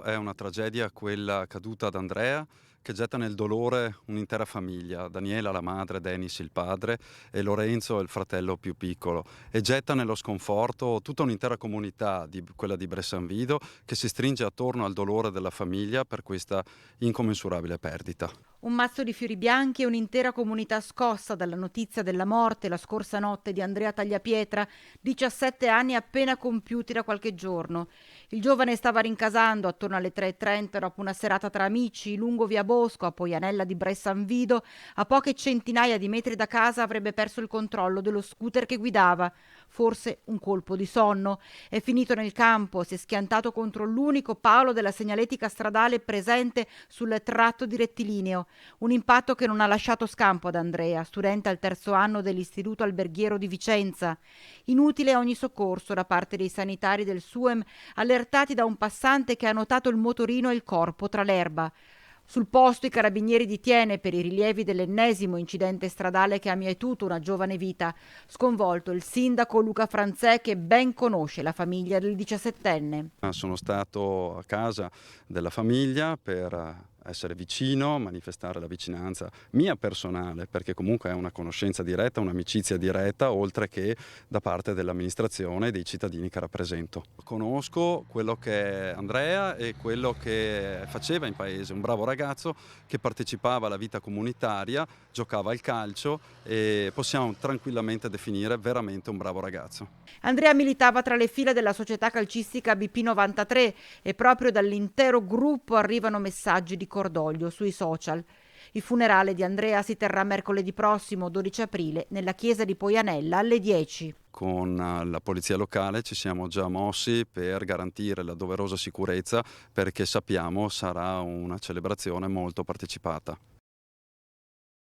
È una tragedia quella accaduta ad Andrea, che getta nel dolore un'intera famiglia: Daniela, la madre, Denis, il padre, e Lorenzo, il fratello più piccolo, e getta nello sconforto tutta un'intera comunità, quella di Bressanvido, che si stringe attorno al dolore della famiglia per questa incommensurabile perdita. Un mazzo di fiori bianchi e un'intera comunità scossa dalla notizia della morte la scorsa notte di Andrea Tagliapietra, 17 anni appena compiuti da qualche giorno. Il giovane stava rincasando attorno alle 3:30 dopo una serata tra amici lungo via Bosco a Poianella di Bressanvido. A poche centinaia di metri da casa avrebbe perso il controllo dello scooter che guidava. Forse un colpo di sonno. È finito nel campo, si è schiantato contro l'unico palo della segnaletica stradale presente sul tratto di rettilineo. Un impatto che non ha lasciato scampo ad Andrea, studente al terzo anno dell'Istituto Alberghiero di Vicenza. Inutile ogni soccorso da parte dei sanitari del SUEM, allertati da un passante che ha notato il motorino e il corpo tra l'erba. Sul posto i carabinieri di Tiene per i rilievi dell'ennesimo incidente stradale che ha mietuto una giovane vita. Sconvolto il sindaco Luca Franzè, che ben conosce la famiglia del 17enne. Sono stato a casa della famiglia per essere vicino, manifestare la vicinanza mia personale, perché comunque è una conoscenza diretta, un'amicizia diretta, oltre che da parte dell'amministrazione e dei cittadini che rappresento. Conosco quello che è Andrea e quello che faceva in paese: un bravo ragazzo che partecipava alla vita comunitaria, giocava al calcio, e possiamo tranquillamente definire veramente un bravo ragazzo. Andrea militava tra le fila della società calcistica BP93 e proprio dall'intero gruppo arrivano messaggi di cordoglio sui social. Il funerale di Andrea si terrà mercoledì prossimo, 12 aprile, nella chiesa di Poianella alle 10. Con la polizia locale ci siamo già mossi per garantire la doverosa sicurezza, perché sappiamo sarà una celebrazione molto partecipata.